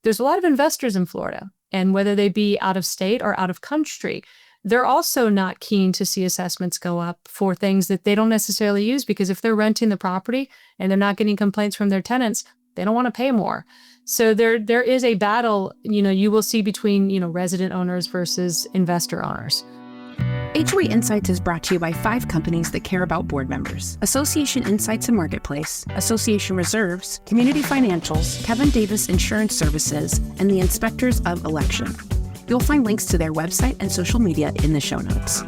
there's a lot of investors in Florida, and whether they be out of state or out of country, they're also not keen to see assessments go up for things that they don't necessarily use, because if they're renting the property and they're not getting complaints from their tenants, they don't want to pay more. So there is a battle, you will see between, resident owners versus investor owners. HOA Insights is brought to you by 5 companies that care about board members: Association Insights and Marketplace, Association Reserves, Community Financials, Kevin Davis Insurance Services, and the Inspectors of Election. You'll find links to their website and social media in the show notes.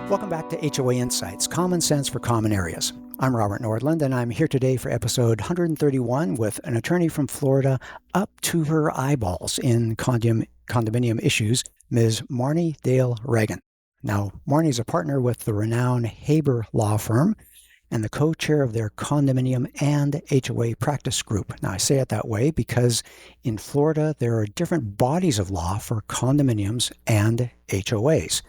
Welcome back to HOA Insights, Common Sense for Common Areas. I'm Robert Nordlund, and I'm here today for episode 131 with an attorney from Florida up to her eyeballs in condominium issues, Ms. Marnie Dale Ragan. Now, Marnie's a partner with the renowned Haber Law firm and the co-chair of their condominium and HOA practice group. Now, I say it that way because in Florida, there are different bodies of law for condominiums and HOAs.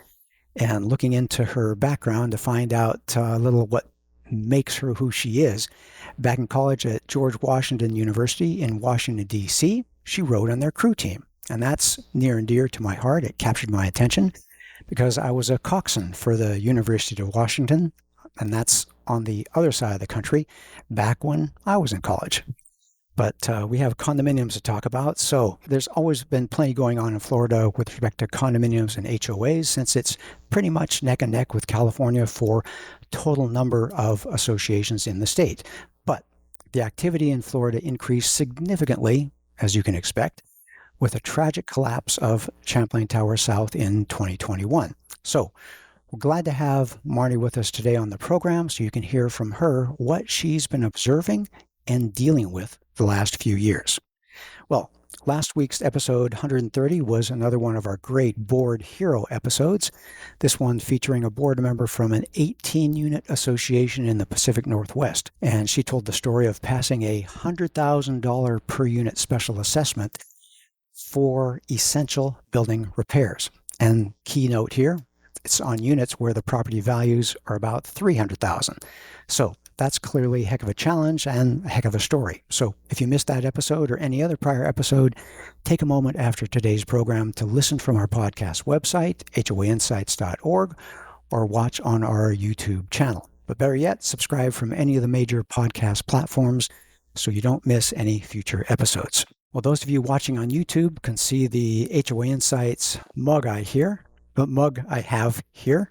And looking into her background to find out a little what makes her who she is, back in college at George Washington University in Washington, D.C., she rode on their crew team. And that's near and dear to my heart. It captured my attention because I was a coxswain for the University of Washington, and that's on the other side of the country back when I was in college. But we have condominiums to talk about, so there's always been plenty going on in Florida with respect to condominiums and HOAs, since it's pretty much neck and neck with California for total number of associations in the state. But the activity in Florida increased significantly, as you can expect, with a tragic collapse of Champlain Tower South in 2021. So we're glad to have Marnie with us today on the program so you can hear from her what she's been observing and dealing with the last few years. Well, last week's episode 130 was another one of our great board hero episodes, this one featuring a board member from an 18-unit association in the Pacific Northwest. And she told the story of passing a $100,000 per unit special assessment for essential building repairs. And key note here, it's on units where the property values are about $300,000. So that's clearly a heck of a challenge and a heck of a story. So if you missed that episode or any other prior episode, take a moment after today's program to listen from our podcast website, hoainsights.org, or watch on our YouTube channel. But better yet, subscribe from any of the major podcast platforms so you don't miss any future episodes. Well, those of you watching on YouTube can see the HOA Insights mug I have here.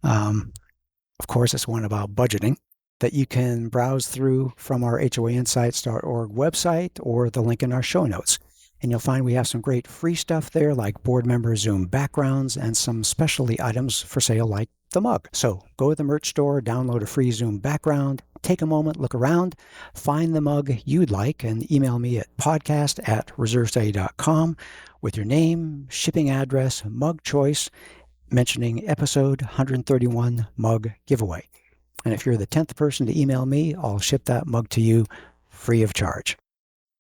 Of course, it's one about budgeting that you can browse through from our hoainsights.org website or the link in our show notes. And you'll find we have some great free stuff there, like board member Zoom backgrounds and some specialty items for sale like the mug. So go to the merch store, download a free Zoom background, take a moment, look around, find the mug you'd like, and email me at podcast@reservestudy.com with your name, shipping address, mug choice, mentioning episode 131 mug giveaway. And if you're the 10th person to email me, I'll ship that mug to you free of charge.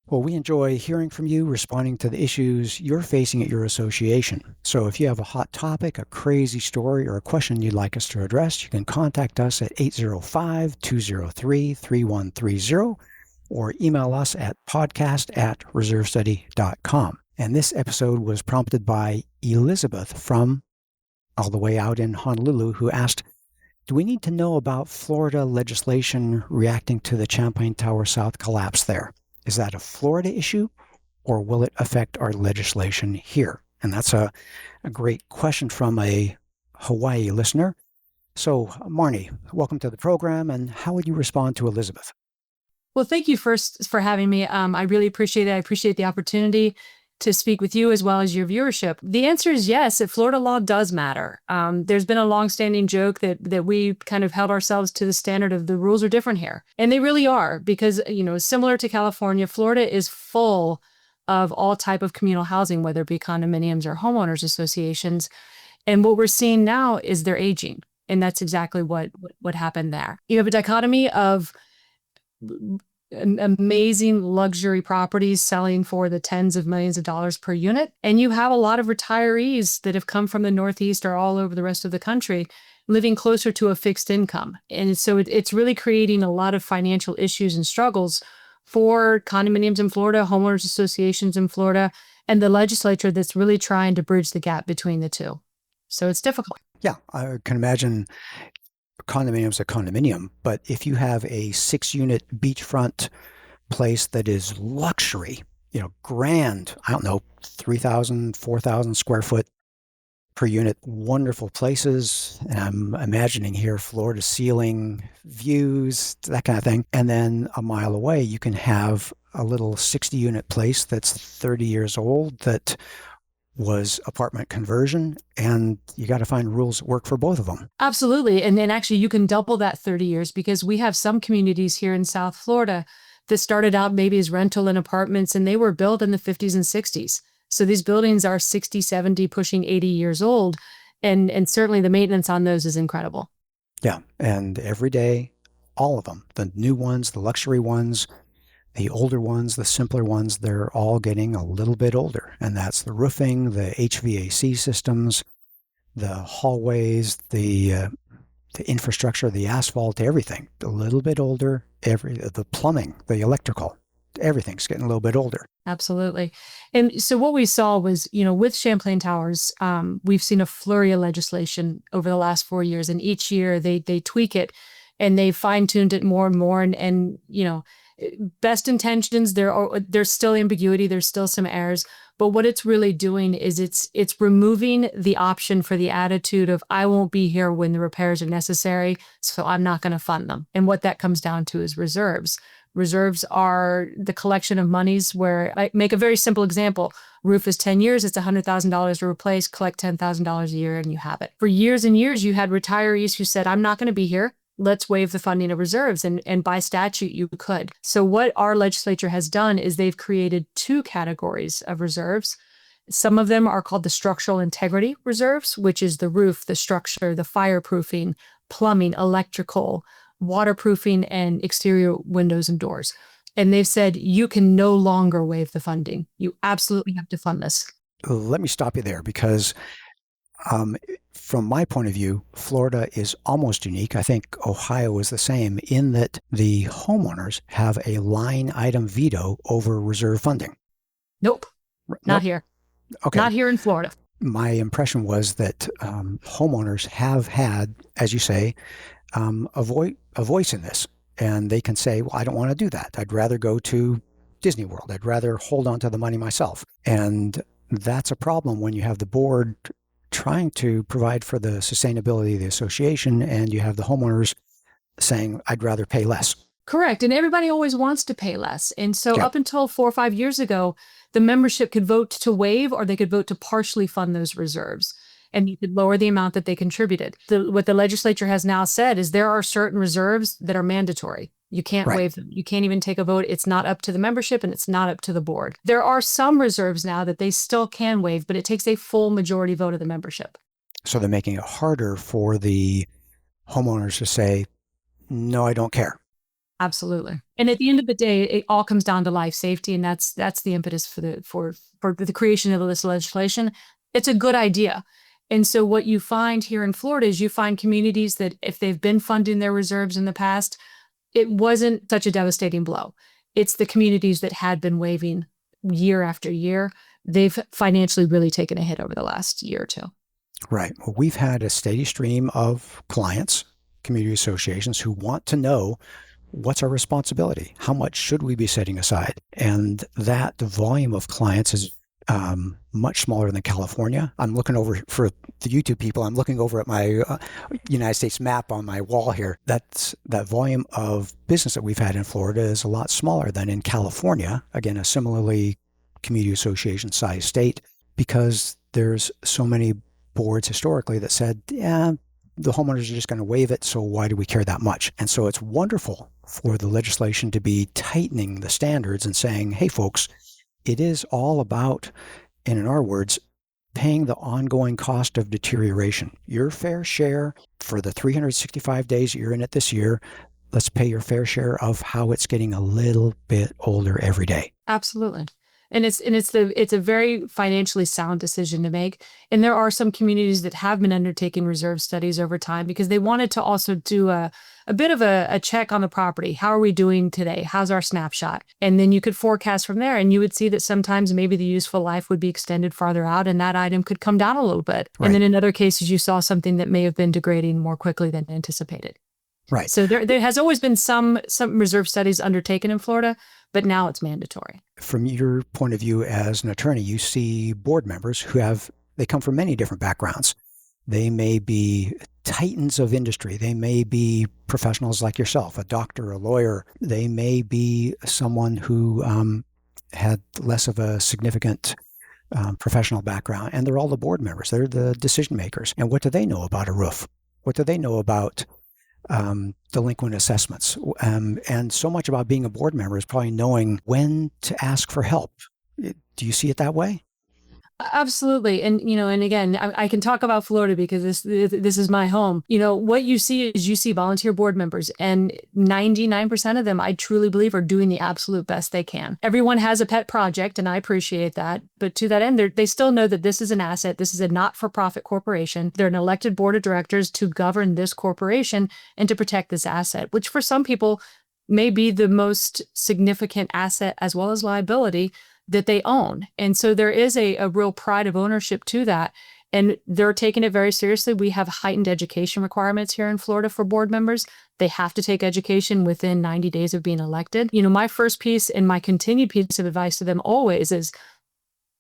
Well, we enjoy hearing from you, responding to the issues you're facing at your association. So if you have a hot topic, a crazy story, or a question you'd like us to address, you can contact us at 805-203-3130 or email us at podcast@reservestudy.com. And this episode was prompted by Elizabeth from all the way out in Honolulu, who asked, do we need to know about Florida legislation reacting to the Champlain Tower South collapse there? Is that a Florida issue, or will it affect our legislation here? And that's a great question from a Hawaii listener. So, Marnie, welcome to the program, and how would you respond to Elizabeth? Well, thank you first for having me. I really appreciate it. I appreciate the opportunity to speak with you as well as your viewership. The answer is yes, that Florida law does matter. There's been a longstanding joke that we kind of held ourselves to the standard of the rules are different here. And they really are, because, similar to California, Florida is full of all type of communal housing, whether it be condominiums or homeowners associations. And what we're seeing now is they're aging. And that's exactly what happened there. You have a dichotomy of amazing luxury properties selling for the tens of millions of dollars per unit. And you have a lot of retirees that have come from the Northeast or all over the rest of the country living closer to a fixed income. And so it's really creating a lot of financial issues and struggles for condominiums in Florida, homeowners associations in Florida, and the legislature that's really trying to bridge the gap between the two. So it's difficult. Yeah, I can imagine condominium's a condominium, but if you have a 6-unit beachfront place that is luxury, grand, I don't know, 3,000, 4,000 square foot per unit, wonderful places. And I'm imagining here floor to ceiling views, that kind of thing. And then a mile away, you can have a little 60-unit place that's 30 years old that was apartment conversion, and you got to find rules that work for both of them. Absolutely. And then actually you can double that 30 years because we have some communities here in South Florida that started out maybe as rental and apartments, and they were built in the 50s and 60s. So these buildings are 60, 70, pushing 80 years old. And certainly the maintenance on those is incredible. Yeah. And every day, all of them, the new ones, the luxury ones, the older ones, the simpler ones, they're all getting a little bit older. And that's the roofing, the HVAC systems, the hallways, the infrastructure, the asphalt, everything. A little bit older. The plumbing, the electrical, everything's getting a little bit older. Absolutely. And so what we saw was, with Champlain Towers, we've seen a flurry of legislation over the last 4 years. And each year they tweak it and they fine-tuned it more and more. And best intentions, there's still ambiguity, there's still some errors, but what it's really doing is it's removing the option for the attitude of I won't be here when the repairs are necessary, so I'm not going to fund them. And what that comes down to is reserves. Reserves are the collection of monies where, I make a very simple example. Roof is 10 years, it's $100,000 to replace, collect $10,000 a year and you have it. For years and years, you had retirees who said, I'm not going to be here. Let's waive the funding of reserves. And by statute, you could. So what our legislature has done is they've created 2 categories of reserves. Some of them are called the structural integrity reserves, which is the roof, the structure, the fireproofing, plumbing, electrical, waterproofing, and exterior windows and doors. And they've said you can no longer waive the funding. You absolutely have to fund this. Let me stop you there because from my point of view, Florida is almost unique. I think Ohio is the same in that the homeowners have a line item veto over reserve funding. Nope. Not here. Okay. Not here in Florida. My impression was that homeowners have had, as you say, a voice in this. And they can say, well, I don't want to do that. I'd rather go to Disney World. I'd rather hold on to the money myself. And that's a problem when you have the board trying to provide for the sustainability of the association and you have the homeowners saying, I'd rather pay less. Correct. And everybody always wants to pay less. And so Yeah. up until 4 or 5 years ago, the membership could vote to waive or they could vote to partially fund those reserves. And you could lower the amount that they contributed. What the legislature has now said is there are certain reserves that are mandatory. You can't Right. waive them. You can't even take a vote. It's not up to the membership and it's not up to the board. There are some reserves now that they still can waive, but it takes a full majority vote of the membership. So they're making it harder for the homeowners to say, no, I don't care. Absolutely. And at the end of the day, it all comes down to life safety. And that's the impetus for the creation of this legislation. It's a good idea. And so what you find here in Florida is you find communities that if they've been funding their reserves in the past, it wasn't such a devastating blow. It's the communities that had been waiving year after year. They've financially really taken a hit over the last year or 2. Right. Well, we've had a steady stream of clients, community associations who want to know what's our responsibility? How much should we be setting aside? And that volume of clients is much smaller than California. I'm looking over, for the YouTube people, I'm looking over at my United States map on my wall here. That volume of business that we've had in Florida is a lot smaller than in California. Again, a similarly community association size state, because there's so many boards historically that said, yeah, the homeowners are just going to waive it, so why do we care that much? And so it's wonderful for the legislation to be tightening the standards and saying, hey, folks, it is all about, and in our words, paying the ongoing cost of deterioration. Your fair share for the 365 days you're in it this year, let's pay your fair share of how it's getting a little bit older every day. Absolutely. And it's a very financially sound decision to make. And there are some communities that have been undertaking reserve studies over time because they wanted to also do a bit of a check on the property. How are we doing today? How's our snapshot? And then you could forecast from there, and you would see that sometimes maybe the useful life would be extended farther out and that item could come down a little bit. Right. And then in other cases, you saw something that may have been degrading more quickly than anticipated. Right. So there has always been some reserve studies undertaken in Florida, but now it's mandatory. From your point of view as an attorney, you see board members they come from many different backgrounds. They may be titans of industry. They may be professionals like yourself, a doctor, a lawyer. They may be someone who had less of a significant professional background, and they're all the board members. They're the decision makers. And what do they know about a roof? What do they know about delinquent assessments? And so much about being a board member is probably knowing when to ask for help. Do you see it that way? Absolutely. And, and again, I can talk about Florida because this is my home. What you see is you see volunteer board members, and 99% of them, I truly believe, are doing the absolute best they can. Everyone has a pet project, and I appreciate that. But to that end, they still know that this is an asset. This is a not-for-profit corporation. They're an elected board of directors to govern this corporation and to protect this asset, which for some people may be the most significant asset as well as liability that they own. And so there is a real pride of ownership to that. And they're taking it very seriously. We have heightened education requirements here in Florida for board members. They have to take education within 90 days of being elected. My first piece and my continued piece of advice to them always is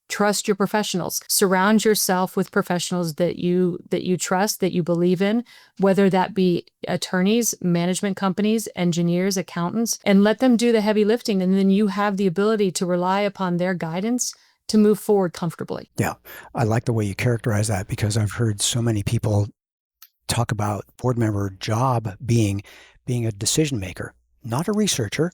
trust your professionals. Surround yourself with professionals that you trust, that you believe in, whether that be attorneys, management companies, engineers, accountants, and let them do the heavy lifting. And then you have the ability to rely upon their guidance to move forward comfortably. Yeah, I like the way you characterize that, because I've heard so many people talk about board member job being a decision maker, not a researcher,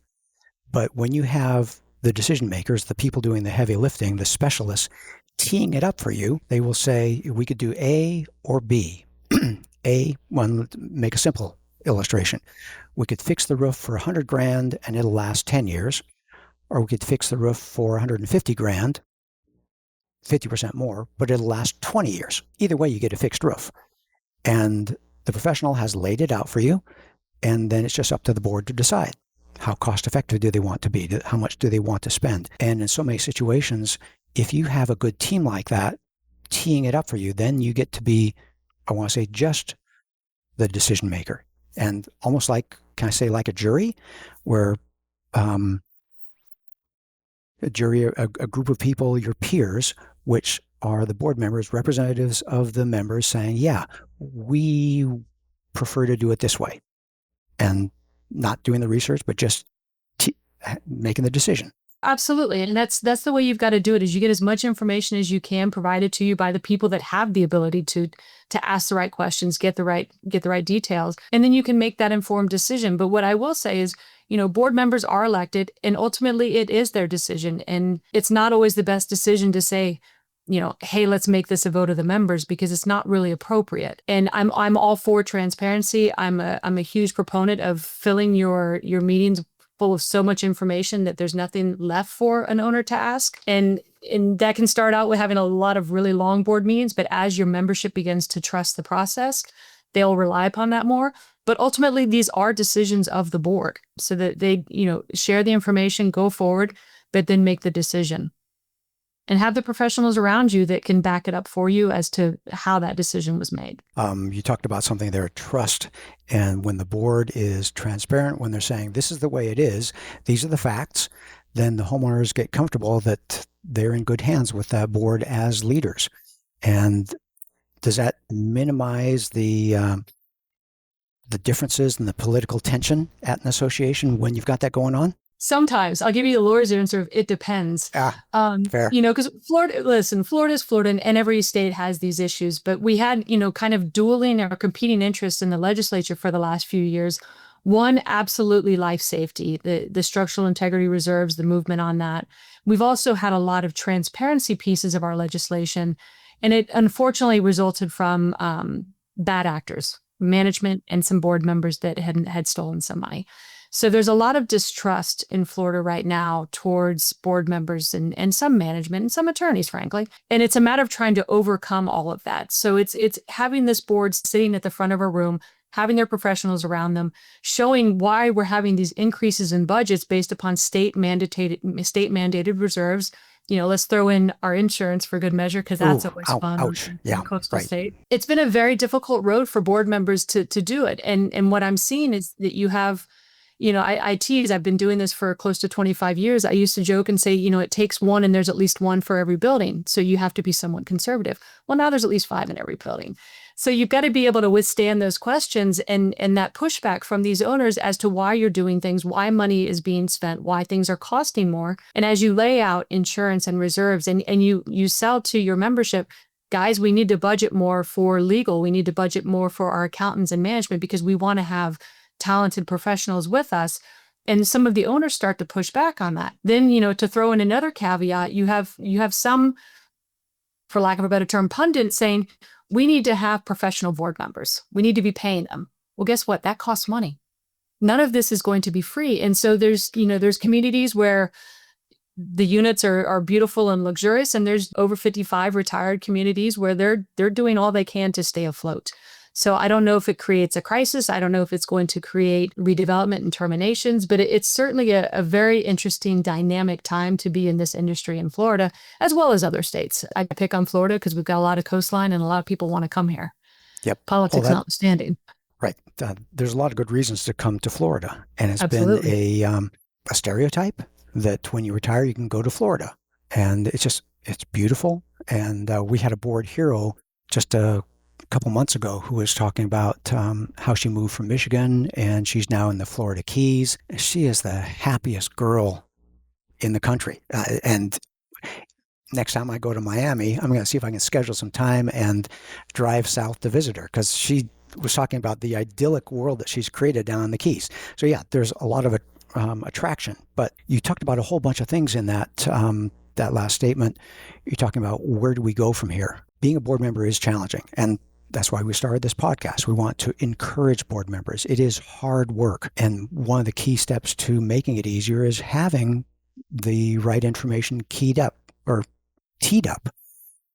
but when you have the decision makers, the people doing the heavy lifting, the specialists, teeing it up for you, they will say, we could do A or B. Make a simple illustration. We could fix the roof for $100,000 and it'll last 10 years, or we could fix the roof for $150,000, 50% more, but it'll last 20 years. Either way, you get a fixed roof. And the professional has laid it out for you, and then it's just up to the board to decide. How cost effective do they want to be? How much do they want to spend? And in so many situations, if you have a good team like that, teeing it up for you, then you get to be, I want to say, just the decision maker. And almost like, can I say, like a jury, where a jury, a group of people, your peers, which are the board members, representatives of the members, saying, yeah, we prefer to do it this way. And not doing the research, but just making the decision. Absolutely. And that's the way you've got to do it, is you get as much information as you can provided to you by the people that have the ability to ask the right questions, get the right details, and then you can make that informed decision. But what I will say is, board members are elected, and ultimately it is their decision. And it's not always the best decision to say, hey, let's make this a vote of the members, because it's not really appropriate. And I'm all for transparency. I'm a huge proponent of filling your meetings full of so much information that there's nothing left for an owner to ask. And that can start out with having a lot of really long board meetings, but as your membership begins to trust the process, they'll rely upon that more. But ultimately, these are decisions of the board, so that they, share the information, go forward, but then make the decision. And have the professionals around you that can back it up for you as to how that decision was made. You talked about something there, trust. And when the board is transparent, when they're saying, this is the way it is, these are the facts, then the homeowners get comfortable that they're in good hands with that board as leaders. And does that minimize the differences and the political tension at an association when you've got that going on? Sometimes. I'll give you the lawyer's answer of it depends. Fair. Because Florida's Florida, and every state has these issues. But we had, kind of dueling or competing interests in the legislature for the last few years. One, absolutely life safety, the structural integrity reserves, the movement on that. We've also had a lot of transparency pieces of our legislation, and it unfortunately resulted from bad actors, management, and some board members that had stolen some money. So there's a lot of distrust in Florida right now towards board members and some management and some attorneys, frankly. And it's a matter of trying to overcome all of that. So it's having this board sitting at the front of a room, having their professionals around them, showing why we're having these increases in budgets based upon state mandated reserves. Let's throw in our insurance for good measure, because that's always fun. Ouch. In a coastal state. It's been a very difficult road for board members to do it. And what I'm seeing is that you have, I tease, I've been doing this for close to 25 years. I used to joke and say, it takes one and there's at least one for every building. So you have to be somewhat conservative. Well, now there's at least 5 in every building. So you've got to be able to withstand those questions and that pushback from these owners as to why you're doing things, why money is being spent, why things are costing more. And as you lay out insurance and reserves and you sell to your membership, guys, we need to budget more for legal. We need to budget more for our accountants and management because we want to have talented professionals with us. And some of the owners start to push back on that. Then, to throw in another caveat, you have some, for lack of a better term, pundits saying, we need to have professional board members. We need to be paying them. Well, guess what? That costs money. None of this is going to be free. And so there's communities where the units are beautiful and luxurious, and there's over 55 retired communities where they're doing all they can to stay afloat. So I don't know if it creates a crisis. I don't know if it's going to create redevelopment and terminations, but it's certainly a very interesting dynamic time to be in this industry in Florida, as well as other states. I pick on Florida because we've got a lot of coastline and a lot of people want to come here. Yep. Politics notwithstanding. Right. There's a lot of good reasons to come to Florida. And it's Absolutely. been a stereotype that when you retire, you can go to Florida. And it's beautiful. And we had a board hero just a couple months ago who was talking about how she moved from Michigan and she's now in the Florida Keys. She is the happiest girl in the country. And next time I go to Miami, I'm going to see if I can schedule some time and drive south to visit her, because she was talking about the idyllic world that she's created down in the Keys. So yeah, there's a lot of attraction. But you talked about a whole bunch of things in that last statement. You're talking about, where do we go from here? Being a board member is challenging. And that's why we started this podcast. We want to encourage board members. It is hard work. And one of the key steps to making it easier is having the right information teed up.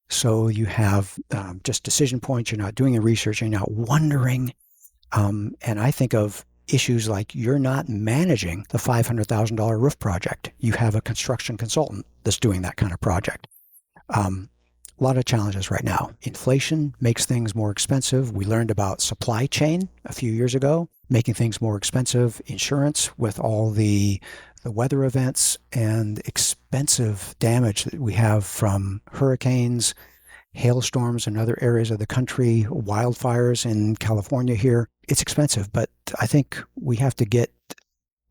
So you have just decision points. You're not doing the research. You're not wondering. And I think of issues like, you're not managing the $500,000 roof project. You have a construction consultant that's doing that kind of project. A lot of challenges right now. Inflation makes things more expensive. We learned about supply chain a few years ago, making things more expensive. Insurance with all the weather events and expensive damage that we have from hurricanes, hailstorms in other areas of the country, wildfires in California here. It's expensive, but I think we have to get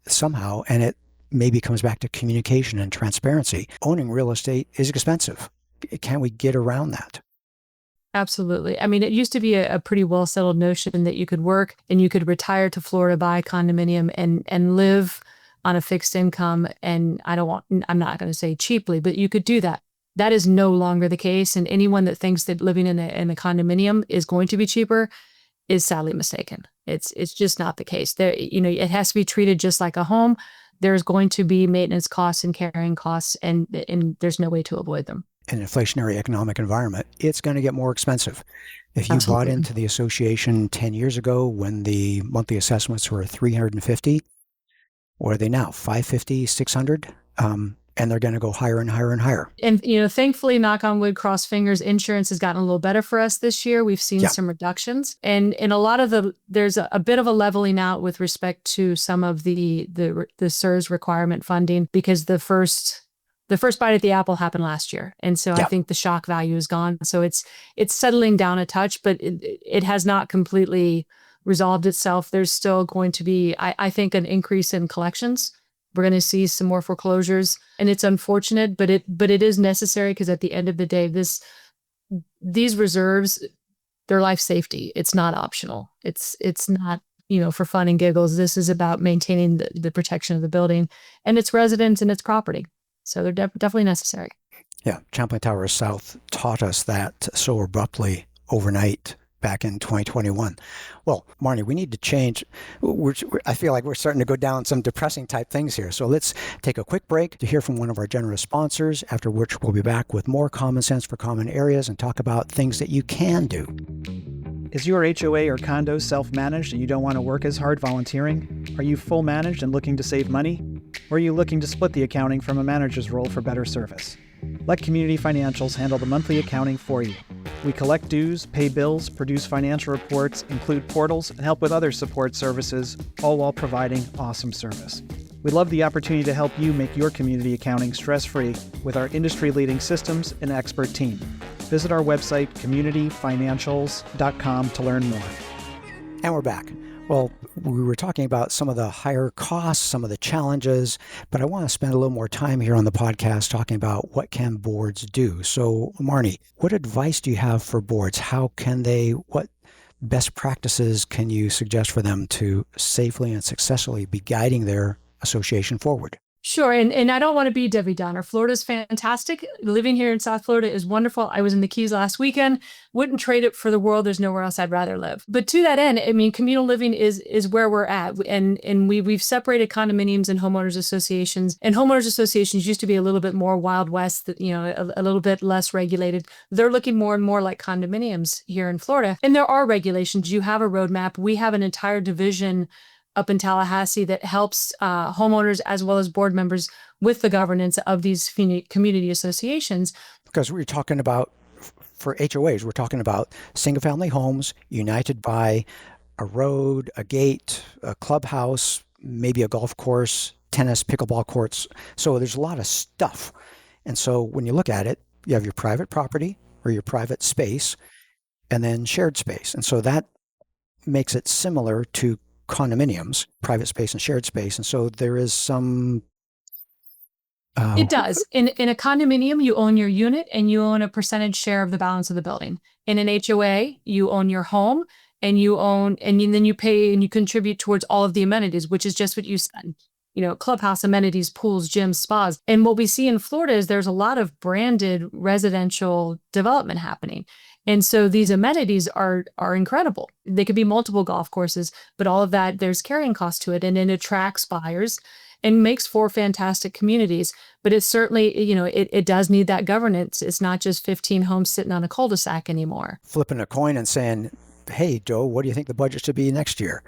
somehow, and it maybe comes back to communication and transparency. Owning real estate is expensive. Can we get around that? Absolutely. I mean, it used to be a pretty well settled notion that you could work and you could retire to Florida, buy a condominium and live on a fixed income. And I'm not going to say cheaply, but you could do that. That is no longer the case. And anyone that thinks that living in a condominium is going to be cheaper is sadly mistaken. It's just not the case. It has to be treated just like a home. There's going to be maintenance costs and carrying costs, and there's no way to avoid them. In an inflationary economic environment, it's going to get more expensive. If you Absolutely. bought into the association 10 years ago when the monthly assessments were $350, what are they now? $550, $600? And they're going to go higher and higher and higher. And, thankfully, knock on wood, cross fingers, insurance has gotten a little better for us this year. We've seen some reductions. And in a lot of there's a bit of a leveling out with respect to some of the CSRS requirement funding, because the first bite at the apple happened last year. And so I think the shock value is gone. So it's settling down a touch, but it has not completely resolved itself. There's still going to be, I think, an increase in collections. We're going to see some more foreclosures, and it's unfortunate, but it is necessary, because at the end of the day, these reserves, they're life safety. It's not optional. It's not, for fun and giggles. This is about maintaining the protection of the building and its residents and its property. So they're definitely necessary. Yeah, Champlain Tower South taught us that so abruptly overnight. back in 2021. Well, Marnie, we need to change. I feel like we're starting to go down some depressing type things here. So let's take a quick break to hear from one of our generous sponsors, after which we'll be back with more Common Sense for Common Areas and talk about things that you can do. Is your HOA or condo self-managed and you don't want to work as hard volunteering? Are you full managed and looking to save money? Or are you looking to split the accounting from a manager's role for better service? Let Community Financials handle the monthly accounting for you. We collect dues, pay bills, produce financial reports, include portals, and help with other support services, all while providing awesome service. We love the opportunity to help you make your community accounting stress-free with our industry-leading systems and expert team. Visit our website, communityfinancials.com, to learn more. And we're back. Well, we were talking about some of the higher costs, some of the challenges, but I want to spend a little more time here on the podcast talking about what can boards do. So, Marnie, what advice do you have for boards? What best practices can you suggest for them to safely and successfully be guiding their association forward? Sure. And I don't want to be Debbie Downer. Florida's fantastic. Living here in South Florida is wonderful. I was in the Keys last weekend. Wouldn't trade it for the world. There's nowhere else I'd rather live. But to that end, I mean, communal living is where we're at. And we've separated condominiums and homeowners associations. And homeowners associations used to be a little bit more Wild West, a little bit less regulated. They're looking more and more like condominiums here in Florida. And there are regulations. You have a roadmap. We have an entire division up in Tallahassee that helps homeowners as well as board members with the governance of these community associations. Because we're talking about, for HOAs, we're talking about single-family homes united by a road, a gate, a clubhouse, maybe a golf course, tennis, pickleball courts. So there's a lot of stuff. And so when you look at it, you have your private property or your private space and then shared space. And so that makes it similar to condominiums, private space and shared space. And so there is some... It does. In a condominium, you own your unit and you own a percentage share of the balance of the building. In an HOA, you own your home and then you pay and you contribute towards all of the amenities, which is just what you said. Clubhouse amenities, pools, gyms, spas. And what we see in Florida is there's a lot of branded residential development happening. And so these amenities are incredible. They could be multiple golf courses, but all of that, there's carrying cost to it, and it attracts buyers and makes for fantastic communities. But it's certainly, it does need that governance. It's not just 15 homes sitting on a cul-de-sac anymore. Flipping a coin and saying, hey, Joe, what do you think the budget should be next year?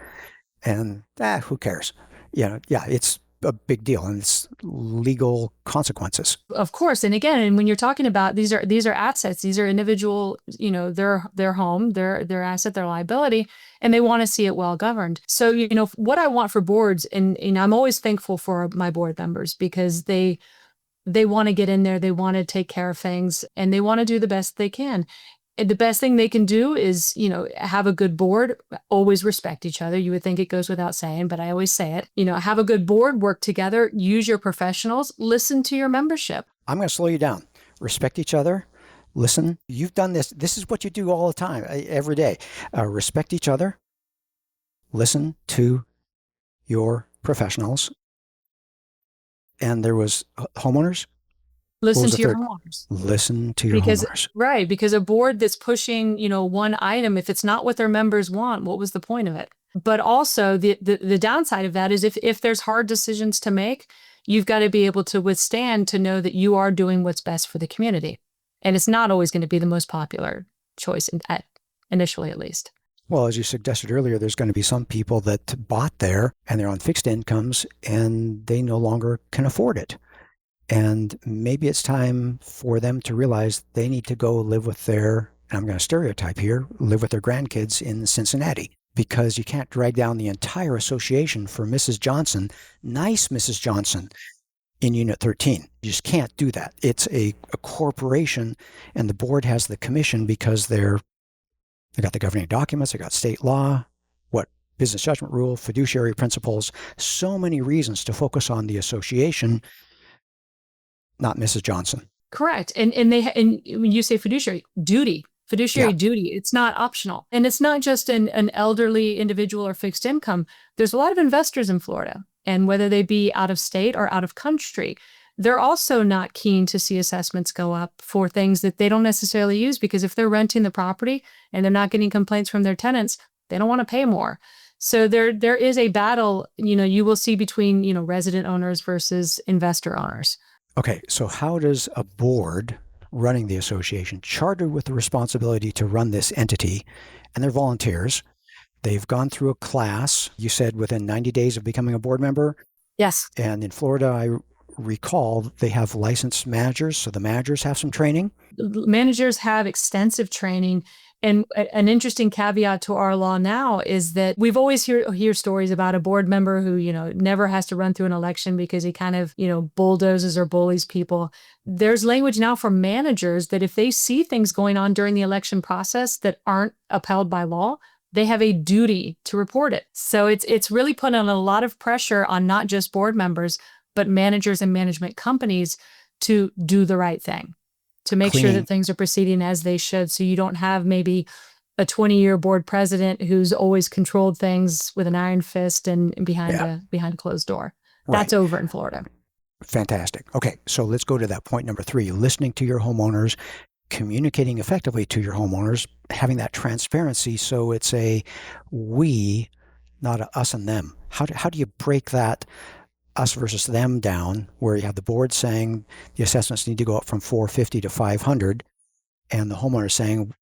And who cares? It's a big deal, and it's legal consequences. Of course. And again, when you're talking about these are assets, these are individual, their home, their asset, their liability, and they want to see it well governed. So, what I want for boards, and I'm always thankful for my board members because they want to get in there, they want to take care of things, and they want to do the best they can. The best thing they can do is, have a good board, always respect each other. You would think it goes without saying, but I always say it. Have a good board, work together, use your professionals, listen to your membership. I'm going to slow you down. Respect each other. Listen. You've done this. This is what you do all the time, every day. Respect each other. Listen to your professionals. And there was homeowners. Listen to your homeowners. Listen to your homeowners. Right. Because a board that's pushing, one item, if it's not what their members want, what was the point of it? But also the downside of that is if there's hard decisions to make, you've got to be able to withstand to know that you are doing what's best for the community. And it's not always going to be the most popular choice, initially at least. Well, as you suggested earlier, there's going to be some people that bought there and they're on fixed incomes and they no longer can afford it. And maybe it's time for them to realize they need to go live with and I'm going to stereotype here, live with their grandkids in Cincinnati, because you can't drag down the entire association for Mrs. Johnson, nice Mrs. Johnson, in Unit 13. You just can't do that. It's a corporation, and the board has the commission because they got the governing documents, they got state law, business judgment rule, fiduciary principles, so many reasons to focus on the association, not Mrs. Johnson. Correct. And when you say fiduciary duty, it's not optional. And it's not just an elderly individual or fixed income. There's a lot of investors in Florida, and whether they be out of state or out of country, they're also not keen to see assessments go up for things that they don't necessarily use, because if they're renting the property and they're not getting complaints from their tenants, they don't want to pay more. So there is a battle, you will see between, resident owners versus investor owners. Okay, so how does a board running the association, chartered with the responsibility to run this entity, and they're volunteers, they've gone through a class, you said within 90 days of becoming a board member? Yes. And in Florida, I recall they have licensed managers, so the managers have some training? Managers have extensive training. And an interesting caveat to our law now is that we've always hear stories about a board member who, never has to run through an election because he kind of, bulldozes or bullies people. There's language now for managers that if they see things going on during the election process that aren't upheld by law, they have a duty to report it. So it's really put on a lot of pressure on not just board members, but managers and management companies to do the right thing, to make sure that things are proceeding as they should. So you don't have maybe a 20-year board president who's always controlled things with an iron fist and behind a closed door. That's over in Florida. Fantastic. Okay, so let's go to that point number 3, listening to your homeowners, communicating effectively to your homeowners, having that transparency so it's a we, not a us and them. How do you break that us versus them down, where you have the board saying the assessments need to go up from 450 to 500 and the homeowner saying,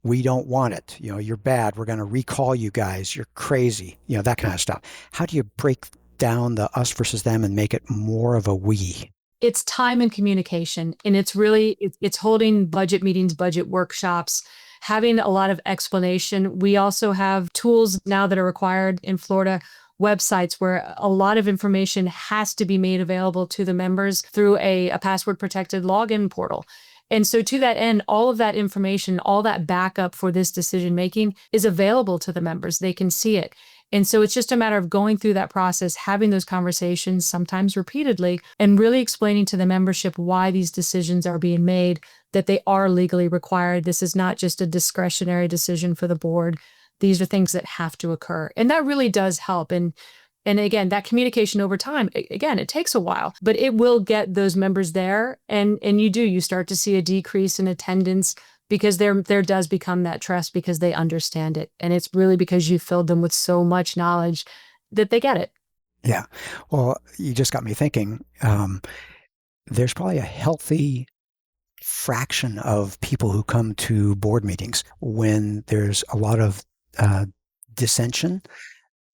we don't want it, you're bad, we're going to recall you guys, you're crazy, that kind of stuff. How do you break down the us versus them and make it more of a we? It's time and communication. And it's really, it's holding budget meetings, budget workshops, having a lot of explanation. We also have tools now that are required in Florida, websites where a lot of information has to be made available to the members through a password protected login portal. And so to that end, all of that information, all that backup for this decision making is available to the members. They can see it. And so it's just a matter of going through that process, having those conversations, sometimes repeatedly, and really explaining to the membership why these decisions are being made, that they are legally required. This is not just a discretionary decision for the board. These are things that have to occur. And that really does help. And again, that communication over time, again, it takes a while, but it will get those members there. And you start to see a decrease in attendance because there does become that trust because they understand it. And it's really because you filled them with so much knowledge that they get it. Yeah. Well, you just got me thinking, there's probably a healthy fraction of people who come to board meetings when there's a lot of dissension.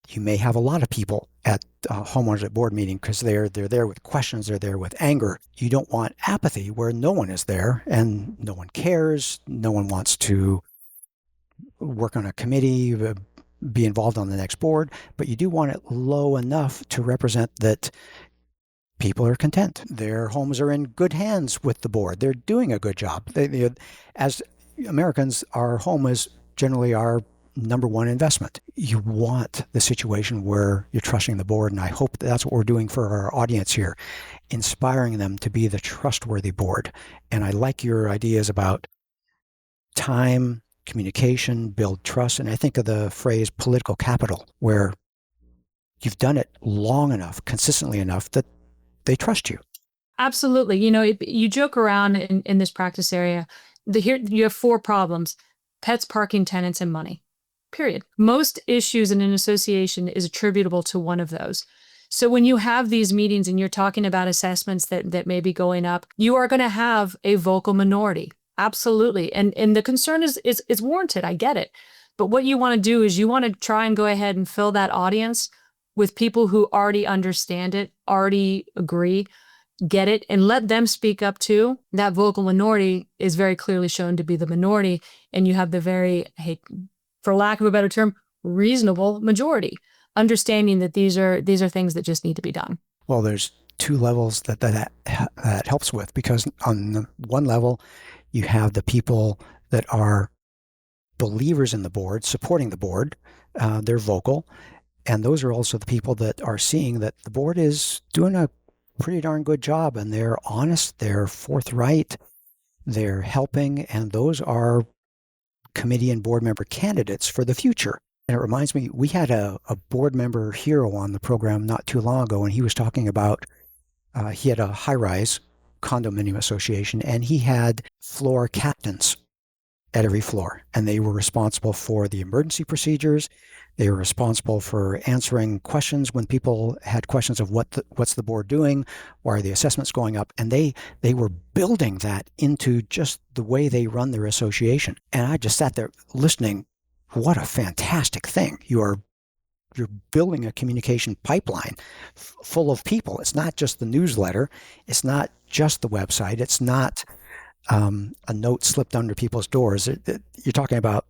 You may have a lot of people at homeowners at board meeting because they're there with questions, they're there with anger. You don't want apathy where no one is there and no one cares, no one wants to work on a committee, be involved on the next board, but you do want it low enough to represent that people are content. Their homes are in good hands with the board. They're doing a good job. As Americans, our home is generally our number one investment. You want the situation where you're trusting the board, and I hope that's what we're doing for our audience here, inspiring them to be the trustworthy board. And I like your ideas about time, communication, build trust, and I think of the phrase political capital, where you've done it long enough, consistently enough that they trust you. Absolutely. You joke around in this practice area. Here you have 4 problems: pets, parking, tenants, and money. Period. Most issues in an association is attributable to one of those. So when you have these meetings and you're talking about assessments that may be going up, you are going to have a vocal minority. Absolutely. And the concern is warranted. I get it. But what you want to do is you want to try and go ahead and fill that audience with people who already understand it, already agree, get it, and let them speak up too. That vocal minority is very clearly shown to be the minority. And you have the very, for lack of a better term, reasonable majority, understanding that these are things that just need to be done. Well, there's 2 levels that helps with, because on the one level, you have the people that are believers in the board, supporting the board, they're vocal, and those are also the people that are seeing that the board is doing a pretty darn good job, and they're honest, they're forthright, they're helping, and those are committee and board member candidates for the future. And it reminds me, we had a board member hero on the program not too long ago, and he was talking about he had a high-rise condominium association, and he had floor captains at every floor, and they were responsible for the emergency procedures. They were responsible for answering questions when people had questions of what's the board doing, why are the assessments going up, and they were building that into just the way they run their association. And I just sat there listening. What a fantastic thing! You're building a communication pipeline full of people. It's not just the newsletter. It's not just the website. It's not a note slipped under people's doors. You're talking about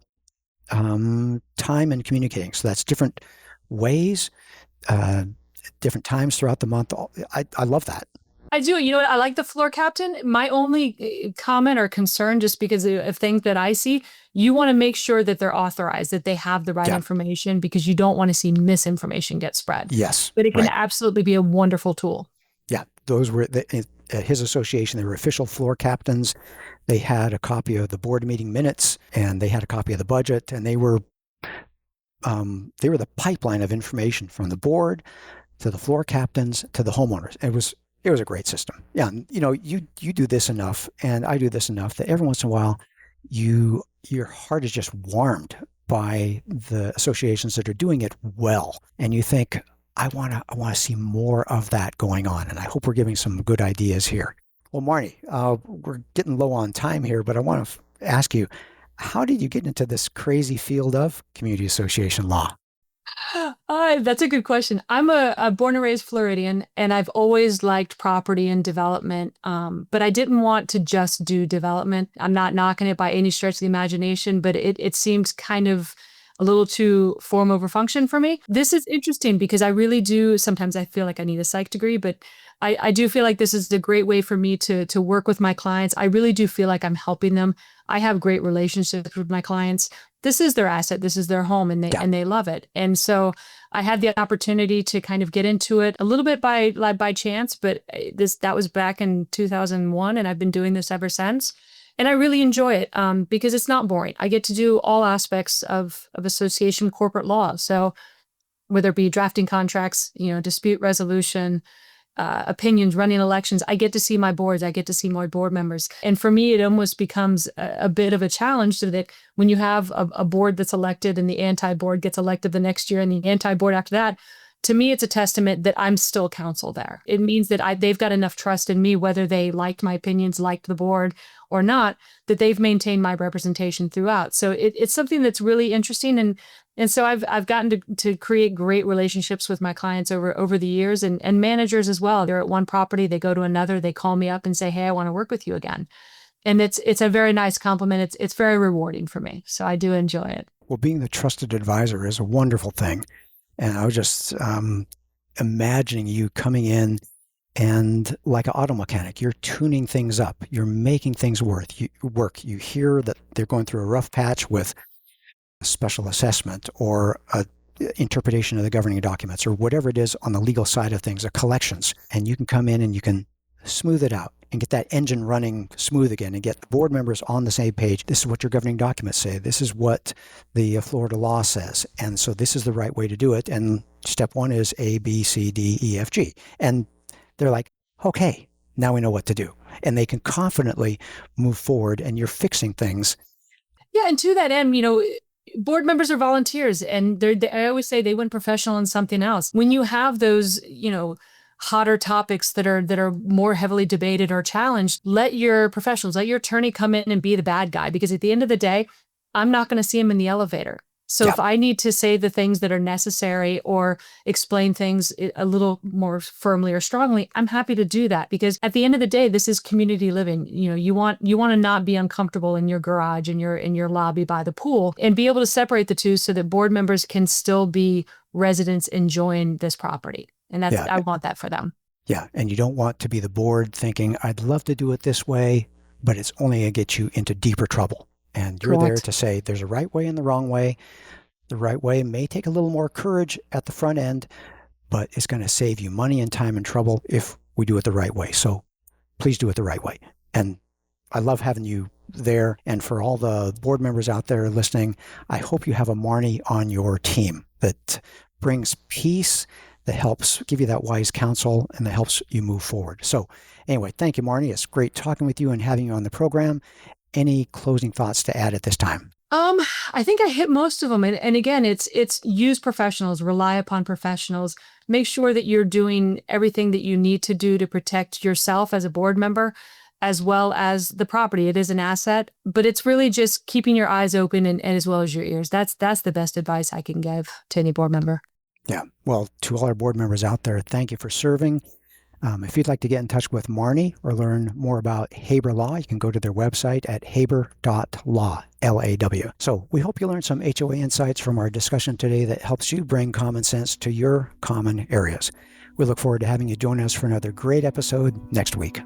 time and communicating. So that's different ways, different times throughout the month. I love that. I do. You know what? I like the floor captain. My only comment or concern, just because of things that I see, you want to make sure that they're authorized, that they have the right information, because you don't want to see misinformation get spread. Yes. But it can absolutely be a wonderful tool. Yeah. Those were his association. They were official floor captains. They had a copy of the board meeting minutes, and they had a copy of the budget, and they were the pipeline of information from the board to the floor captains to the homeowners. It was a great system. Yeah, you know, you do this enough, and I do this enough, that every once in a while, your heart is just warmed by the associations that are doing it well, and you think, I want to see more of that going on, and I hope we're giving some good ideas here. Well, Marnie, we're getting low on time here, but I want to ask you, how did you get into this crazy field of community association law? That's a good question. I'm a born and raised Floridian, and I've always liked property and development, but I didn't want to just do development. I'm not knocking it by any stretch of the imagination, but it seems kind of a little too form over function for me. This is interesting because I really do, sometimes I feel like I need a psych degree, but I do feel like this is a great way for me to work with my clients. I really do feel like I'm helping them. I have great relationships with my clients. This is their asset. This is their home, and they love it. And so I had the opportunity to kind of get into it a little bit by chance, but that was back in 2001, and I've been doing this ever since. And I really enjoy it because it's not boring. I get to do all aspects of association corporate law. So whether it be drafting contracts, dispute resolution, opinions, running elections, I get to see my boards. I get to see my board members. And for me, it almost becomes a bit of a challenge, so that when you have a board that's elected and the anti-board gets elected the next year and the anti-board after that, to me, it's a testament that I'm still counsel there. It means that they've got enough trust in me, whether they liked my opinions, liked the board or not, that they've maintained my representation throughout. So it's something that's really interesting. And so I've gotten to create great relationships with my clients over the years, and managers as well. They're at one property, they go to another, they call me up and say, hey, I want to work with you again. And it's a very nice compliment. It's very rewarding for me. So I do enjoy it. Well, being the trusted advisor is a wonderful thing. And I was just imagining you coming in and, like an auto mechanic, you're tuning things up. You're making things work. You hear that they're going through a rough patch with a special assessment or a interpretation of the governing documents or whatever it is on the legal side of things, or collections. And you can come in and you can smooth it out and get that engine running smooth again and get the board members on the same page. This is what your governing documents say. This is what the Florida law says. And so this is the right way to do it. And step one is A, B, C, D, E, F, G. And they're like, okay, now we know what to do. And they can confidently move forward, and you're fixing things. Yeah. And to that end, board members are volunteers, and I always say they went professional in something else. When you have those, hotter topics that are more heavily debated or challenged, let your professionals, let your attorney come in and be the bad guy, because at the end of the day, I'm not going to see him in the elevator. So if I need to say the things that are necessary or explain things a little more firmly or strongly, I'm happy to do that, because at the end of the day, this is community living. You want to not be uncomfortable in your garage, in your lobby by the pool, and be able to separate the two so that board members can still be residents enjoying this property. And I want that for them. Yeah. And you don't want to be the board thinking, I'd love to do it this way, but it's only going to get you into deeper trouble. And you're there to say there's a right way and the wrong way. The right way may take a little more courage at the front end, but it's going to save you money and time and trouble if we do it the right way. So please do it the right way. And I love having you there. And for all the board members out there listening, I hope you have a Marnie on your team that brings peace, that helps give you that wise counsel and that helps you move forward. So anyway, thank you, Marnie. It's great talking with you and having you on the program. Any closing thoughts to add at this time? I think I hit most of them. And again, it's use professionals, rely upon professionals, make sure that you're doing everything that you need to do to protect yourself as a board member, as well as the property. It is an asset, but it's really just keeping your eyes open and as well as your ears. That's the best advice I can give to any board member. Yeah. Well, to all our board members out there, thank you for serving. If you'd like to get in touch with Marnie or learn more about Haber Law, you can go to their website at haber.law, L-A-W. So we hope you learned some HOA insights from our discussion today that helps you bring common sense to your common areas. We look forward to having you join us for another great episode next week.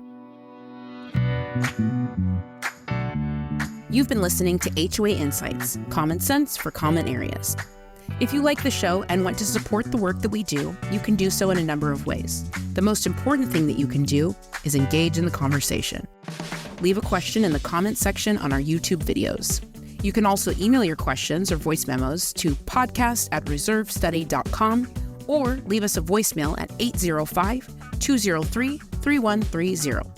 You've been listening to HOA Insights, common sense for common areas. If you like the show and want to support the work that we do, you can do so in a number of ways. The most important thing that you can do is engage in the conversation. Leave a question in the comment section on our YouTube videos. You can also email your questions or voice memos to podcast@reservestudy.com or leave us a voicemail at 805-203-3130.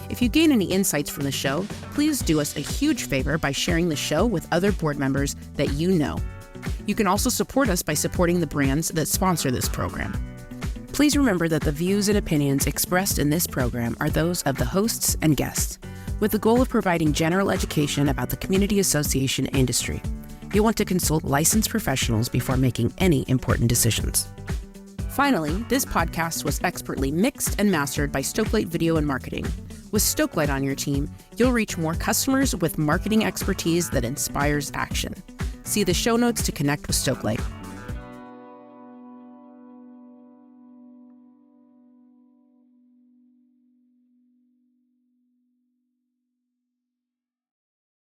If you gain any insights from the show, please do us a huge favor by sharing the show with other board members that you know. You can also support us by supporting the brands that sponsor this program. Please remember that the views and opinions expressed in this program are those of the hosts and guests, with the goal of providing general education about the community association industry. You'll want to consult licensed professionals before making any important decisions. Finally, this podcast was expertly mixed and mastered by Stokelight Video and Marketing. With Stokelight on your team, you'll reach more customers with marketing expertise that inspires action. See the show notes to connect with Stokelight.